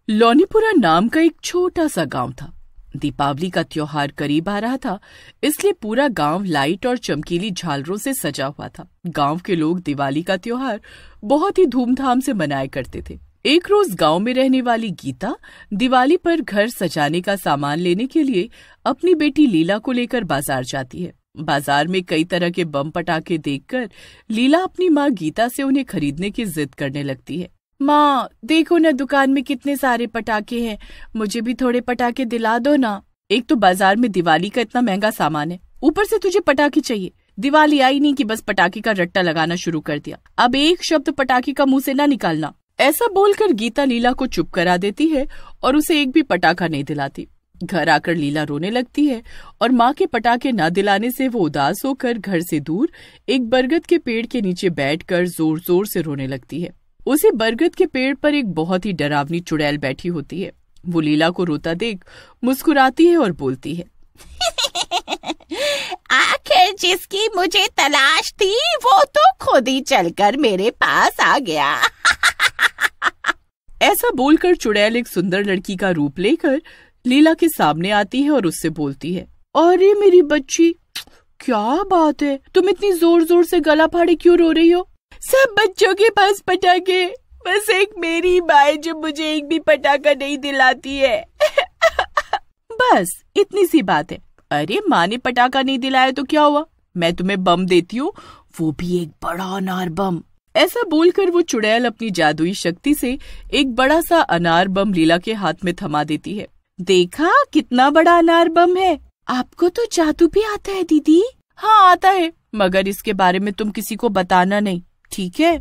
लौनीपुरा नाम का एक छोटा सा गांव था। दीपावली का त्योहार करीब आ रहा था, इसलिए पूरा गांव लाइट और चमकीली झालरों से सजा हुआ था। गांव के लोग दिवाली का त्योहार बहुत ही धूमधाम से मनाया करते थे। एक रोज गांव में रहने वाली गीता दिवाली पर घर सजाने का सामान लेने के लिए अपनी बेटी लीला को लेकर बाजार जाती है। बाजार में कई तरह के बम पटाखे देखकर लीला अपनी माँ गीता से उन्हें खरीदने की जिद करने लगती है। माँ देखो ना, दुकान में कितने सारे पटाखे हैं, मुझे भी थोड़े पटाखे दिला दो ना। एक तो बाजार में दिवाली का इतना महंगा सामान है, ऊपर से तुझे पटाखे चाहिए। दिवाली आई नहीं कि बस पटाखे का रट्टा लगाना शुरू कर दिया। अब एक शब्द पटाखे का मुंह से ना निकालना। ऐसा बोलकर गीता लीला को चुप करा देती है और उसे एक भी पटाखा नहीं दिलाती। घर आकर लीला रोने लगती है और माँ के पटाखे न दिलाने से वो उदास होकर घर से दूर एक बरगद के पेड़ के नीचे बैठकर जोर जोर से रोने लगती है। उसी बरगद के पेड़ पर एक बहुत ही डरावनी चुड़ैल बैठी होती है। वो लीला को रोता देख मुस्कुराती है और बोलती है, आखिर जिसकी मुझे तलाश थी वो तो खुद ही चलकर मेरे पास आ गया। ऐसा बोलकर चुड़ैल एक सुंदर लड़की का रूप लेकर लीला के सामने आती है और उससे बोलती है, अरे मेरी बच्ची, क्या बात है, तुम इतनी जोर जोर से गला फाड़े क्यों रो रही हो? सब बच्चों के पास पटाखे, बस एक मेरी माँ है जो मुझे एक भी पटाखा नहीं दिलाती है। बस इतनी सी बात है। अरे माँ ने पटाखा नहीं दिलाया तो क्या हुआ, मैं तुम्हें बम देती हूँ, वो भी एक बड़ा अनार बम। ऐसा बोलकर वो चुड़ैल अपनी जादुई शक्ति से एक बड़ा सा अनार बम लीला के हाथ में थमा देती है। देखा कितना बड़ा अनार बम है। आपको तो जादू भी आता है दीदी? हाँ आता है, मगर इसके बारे में तुम किसी को बताना नहीं, ठीक है?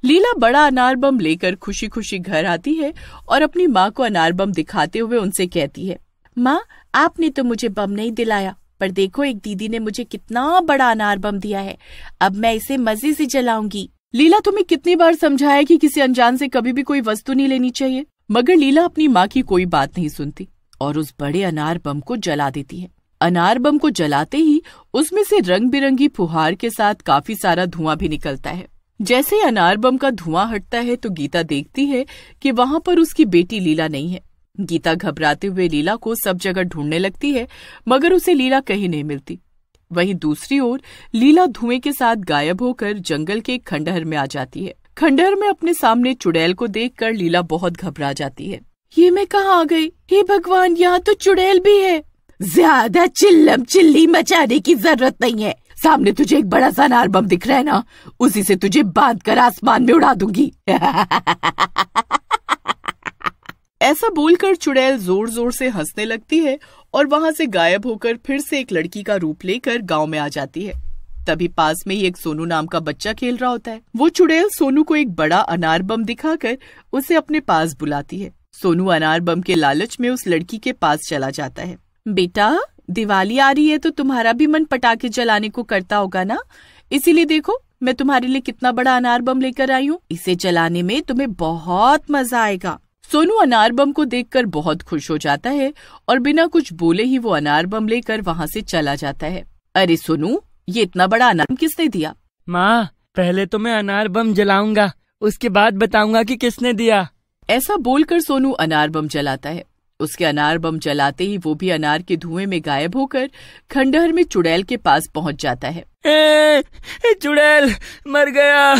लीला बड़ा अनार बम लेकर खुशी खुशी घर आती है और अपनी माँ को अनार बम दिखाते हुए उनसे कहती है, माँ आपने तो मुझे बम नहीं दिलाया, पर देखो एक दीदी ने मुझे कितना बड़ा अनार बम दिया है, अब मैं इसे मजे से जलाऊंगी। लीला तुम्हें कितनी बार समझाया कि किसी अनजान से कभी भी कोई वस्तु नहीं लेनी चाहिए, मगर लीला अपनी माँ की कोई बात नहीं सुनती और उस बड़े अनार बम को जला देती है। अनार बम को जलाते ही उसमें से रंग बिरंगी फुहार के साथ काफी सारा धुआं भी निकलता है। जैसे अनार बम का धुआं हटता है तो गीता देखती है कि वहाँ पर उसकी बेटी लीला नहीं है। गीता घबराते हुए लीला को सब जगह ढूंढने लगती है, मगर उसे लीला कहीं नहीं मिलती। वहीं दूसरी ओर लीला धुएं के साथ गायब होकर जंगल के एक खंडहर में आ जाती है। खंडहर में अपने सामने चुड़ैल को देखकर लीला बहुत घबरा जाती है। ये मैं कहाँ आ गई? हे भगवान, यहाँ तो चुड़ैल भी है। ज्यादा चिल्लम चिल्ली मचाने की जरूरत नहीं है, सामने तुझे एक बड़ा सा अनार बम दिख रहा है ना, उसी से तुझे बांधकर आसमान में उड़ा दूंगी। ऐसा बोलकर चुड़ैल जोर जोर से हंसने लगती है और वहाँ से गायब होकर फिर से एक लड़की का रूप लेकर गांव में आ जाती है। तभी पास में ही एक सोनू नाम का बच्चा खेल रहा होता है। वो चुड़ैल सोनू को एक बड़ा अनार बम दिखाकर उसे अपने पास बुलाती है। सोनू अनार बम के लालच में उस लड़की के पास चला जाता है। बेटा, दिवाली आ रही है तो तुम्हारा भी मन पटाखे जलाने को करता होगा ना, इसीलिए देखो मैं तुम्हारे लिए कितना बड़ा अनार बम लेकर आई हूँ, इसे जलाने में तुम्हें बहुत मजा आएगा। सोनू अनार बम को देखकर बहुत खुश हो जाता है और बिना कुछ बोले ही वो अनार बम लेकर वहाँ से चला जाता है। अरे सोनू, ये इतना बड़ा अनार बम किसने दिया? माँ, पहले तो मैं अनार बम जलाऊंगा, उसके बाद बताऊंगा कि किसने दिया। ऐसा बोलकर सोनू अनार बम जलाता है। उसके अनार बम जलाते ही वो भी अनार के धुएं में गायब होकर खंडहर में चुड़ैल के पास पहुंच जाता है। चुड़ैल मर गया,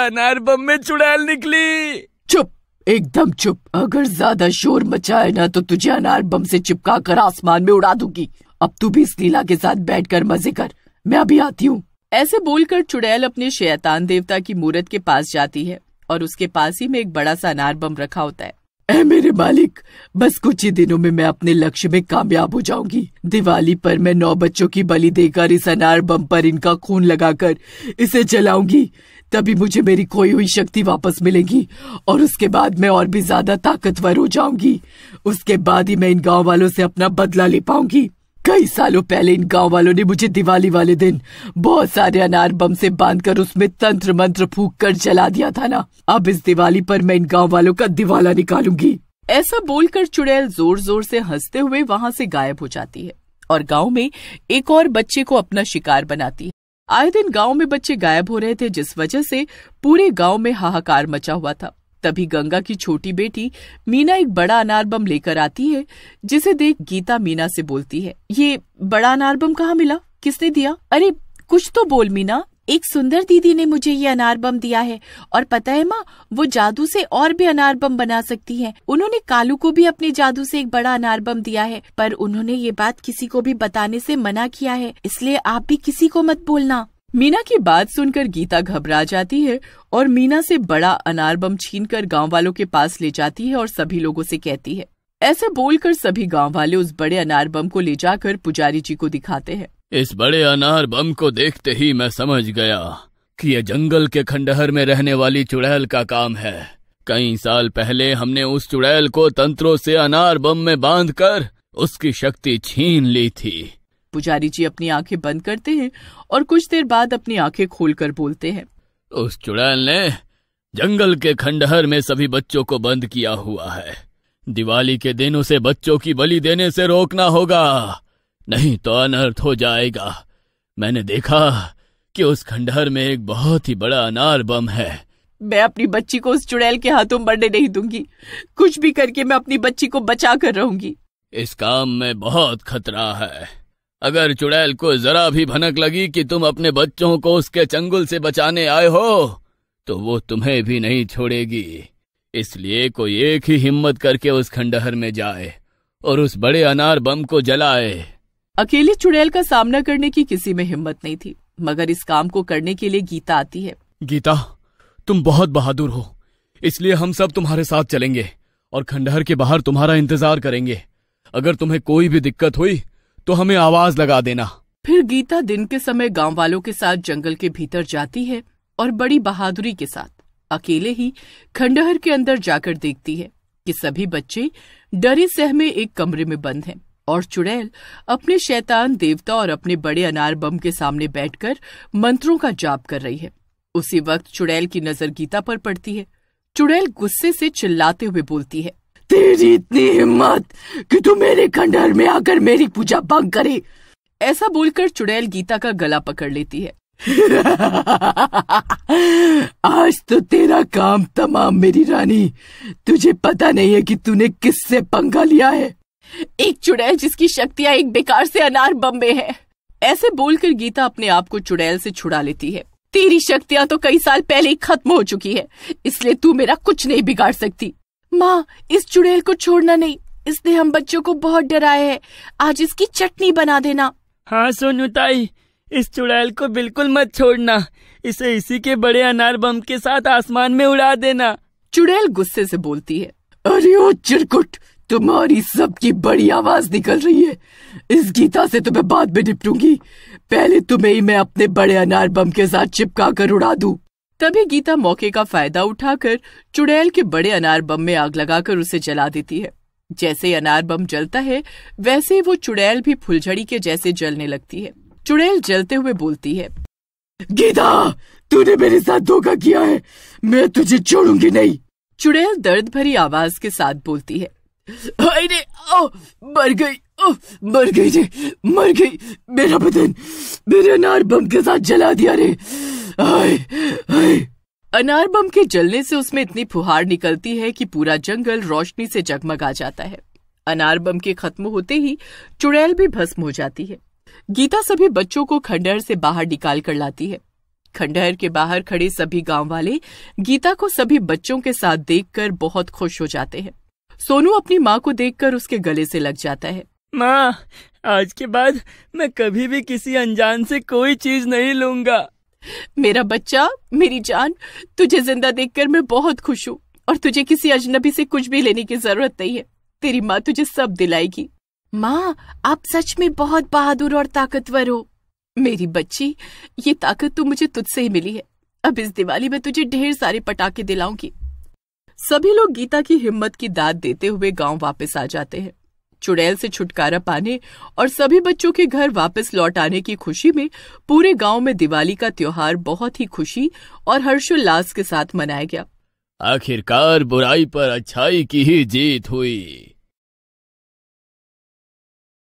अनार बम में चुड़ैल निकली। चुप, एकदम चुप, अगर ज्यादा शोर मचाए ना तो तुझे अनार बम से चिपका कर आसमान में उड़ा दूंगी। अब तू भी इस लीला के साथ बैठकर मजे कर, मैं अभी आती हूँ। ऐसे बोलकर चुड़ैल अपने शैतान देवता की मूरत के पास जाती है और उसके पास ही में एक बड़ा सा अनार बम रखा होता है। ऐ मेरे मालिक, बस कुछ ही दिनों में मैं अपने लक्ष्य में कामयाब हो जाऊंगी। दिवाली पर मैं 9 बच्चों की बलि देकर इस अनार बम पर इनका खून लगाकर इसे जलाऊंगी, तभी मुझे मेरी खोई हुई शक्ति वापस मिलेगी और उसके बाद मैं और भी ज्यादा ताकतवर हो जाऊंगी। उसके बाद ही मैं इन गाँव वालों से अपना बदला ले पाऊंगी। कई सालों पहले इन गांव वालों ने मुझे दिवाली वाले दिन बहुत सारे अनार बम से बांधकर उसमें तंत्र मंत्र फूंक कर जला दिया था ना, अब इस दिवाली पर मैं इन गांव वालों का दिवाला निकालूंगी। ऐसा बोलकर चुड़ैल जोर जोर से हंसते हुए वहाँ से गायब हो जाती है और गांव में एक और बच्चे को अपना शिकार बनाती है। आए दिन गांव में बच्चे गायब हो रहे थे, जिस वजह से पूरे गांव में हाहाकार मचा हुआ था। तभी गंगा की छोटी बेटी मीना एक बड़ा अनार बम लेकर आती है, जिसे देख गीता मीना से बोलती है, ये बड़ा अनार बम कहाँ मिला, किसने दिया? अरे कुछ तो बोल मीना। एक सुंदर दीदी ने मुझे ये अनार बम दिया है, और पता है माँ, वो जादू से और भी अनार बम बना सकती है। उन्होंने कालू को भी अपने जादू से एक बड़ा अनार बम दिया है, पर उन्होंने ये बात किसी को भी बताने से मना किया है, इसलिए आप भी किसी को मत बोलना। मीना की बात सुनकर गीता घबरा जाती है और मीना से बड़ा अनार बम छीनकर गांव वालों के पास ले जाती है और सभी लोगों से कहती है। ऐसे बोलकर सभी गांव वाले उस बड़े अनार बम को ले जाकर पुजारी जी को दिखाते हैं। इस बड़े अनार बम को देखते ही मैं समझ गया कि ये जंगल के खंडहर में रहने वाली चुड़ैल का काम है। कई साल पहले हमने उस चुड़ैल को तंत्रों से अनार बम में बांधकर उसकी शक्ति छीन ली थी। पुजारी जी अपनी आंखें बंद करते हैं और कुछ देर बाद अपनी आंखें खोलकर बोलते हैं, उस चुड़ैल ने जंगल के खंडहर में सभी बच्चों को बंद किया हुआ है। दिवाली के दिन उसे बच्चों की बलि देने से रोकना होगा, नहीं तो अनर्थ हो जाएगा। मैंने देखा कि उस खंडहर में एक बहुत ही बड़ा अनार बम है। मैं अपनी बच्ची को उस चुड़ैल के हाथों मरने नहीं दूंगी। कुछ भी करके मैं अपनी बच्ची को बचा कर रहूंगी। इस काम में बहुत खतरा है। अगर चुड़ैल को जरा भी भनक लगी कि तुम अपने बच्चों को उसके चंगुल से बचाने आए हो, तो वो तुम्हें भी नहीं छोड़ेगी। इसलिए कोई एक ही हिम्मत करके उस खंडहर में जाए और उस बड़े अनार बम को जलाए। अकेली चुड़ैल का सामना करने की किसी में हिम्मत नहीं थी, मगर इस काम को करने के लिए गीता आती है। गीता, तुम बहुत बहादुर हो, इसलिए हम सब तुम्हारे साथ चलेंगे और खंडहर के बाहर तुम्हारा इंतजार करेंगे। अगर तुम्हें कोई भी दिक्कत हुई तो हमें आवाज लगा देना। फिर गीता दिन के समय गांव वालों के साथ जंगल के भीतर जाती है और बड़ी बहादुरी के साथ अकेले ही खंडहर के अंदर जाकर देखती है कि सभी बच्चे डरे सहमे एक कमरे में बंद हैं और चुड़ैल अपने शैतान देवता और अपने बड़े अनार बम के सामने बैठकर मंत्रों का जाप कर रही है। उसी वक्त चुड़ैल की नजर गीता पर पड़ती है। चुड़ैल गुस्से से चिल्लाते हुए बोलती है, तेरी इतनी हिम्मत कि तू मेरे खंडहर में आकर मेरी पूजा भंग करे। ऐसा बोलकर चुड़ैल गीता का गला पकड़ लेती है। आज तो तेरा काम तमाम मेरी रानी। तुझे पता नहीं है कि तूने किससे पंगा लिया है। एक चुड़ैल जिसकी शक्तियां एक बेकार से अनार बम में है। ऐसे बोलकर गीता अपने आप को चुड़ैल से छुड़ा लेती है। तेरी शक्तियां तो कई साल पहले ही खत्म हो चुकी है, इसलिए तू मेरा कुछ नहीं बिगाड़ सकती। माँ, इस चुड़ैल को छोड़ना नहीं, इसने हम बच्चों को बहुत डराया है। आज इसकी चटनी बना देना। हाँ सोनू ताई, इस चुड़ैल को बिल्कुल मत छोड़ना। इसे इसी के बड़े अनार बम के साथ आसमान में उड़ा देना। चुड़ैल गुस्से से बोलती है, अरे ओ चिरकुट, तुम्हारी सबकी बड़ी आवाज निकल रही है। इस गीता से तो मैं बाद में निपटूंगी, पहले तुम्हें ही मैं अपने बड़े अनार बम के साथ चिपका कर उड़ा दूं। तभी गीता मौके का फायदा उठाकर चुड़ैल के बड़े अनार बम में आग लगाकर उसे जला देती है। जैसे ही अनार बम जलता है, वैसे ही वो चुड़ैल भी फुलझड़ी के जैसे जलने लगती है। चुड़ैल जलते हुए बोलती है, गीता, तूने मेरे साथ धोखा किया है, मैं तुझे छोड़ूंगी नहीं। चुड़ैल दर्द भरी आवाज के साथ बोलती है, अरे मर गई, मर गई रे, मर गई। मेरा बदन मेरे अनार बम के साथ जला दिया रे। आए, आए। अनार बम के जलने से उसमें इतनी फुहार निकलती है कि पूरा जंगल रोशनी से जगमगा जाता है। अनार बम के खत्म होते ही चुड़ैल भी भस्म हो जाती है। गीता सभी बच्चों को खंडहर से बाहर निकाल कर लाती है। खंडहर के बाहर खड़े सभी गांव वाले गीता को सभी बच्चों के साथ देखकर बहुत खुश हो जाते हैं। सोनू अपनी माँ को देखकर उसके गले से लग जाता है। माँ, आज के बाद मैं कभी भी किसी अनजान से कोई चीज नहीं लूंगा। मेरा बच्चा, मेरी जान, तुझे जिंदा देखकर मैं बहुत खुश हूँ और तुझे किसी अजनबी से कुछ भी लेने की जरूरत नहीं है। तेरी माँ तुझे सब दिलाएगी। माँ, आप सच में बहुत बहादुर और ताकतवर हो। मेरी बच्ची, ये ताकत तो मुझे तुझसे ही मिली है। अब इस दिवाली में तुझे ढेर सारे पटाखे दिलाऊंगी। सभी लोग गीता की हिम्मत की दाद देते हुए गांव वापस आ जाते हैं। चुड़ैल से छुटकारा पाने और सभी बच्चों के घर वापस लौट आने की खुशी में पूरे गांव में दिवाली का त्योहार बहुत ही खुशी और हर्षोल्लास के साथ मनाया गया। आखिरकार बुराई पर अच्छाई की ही जीत हुई।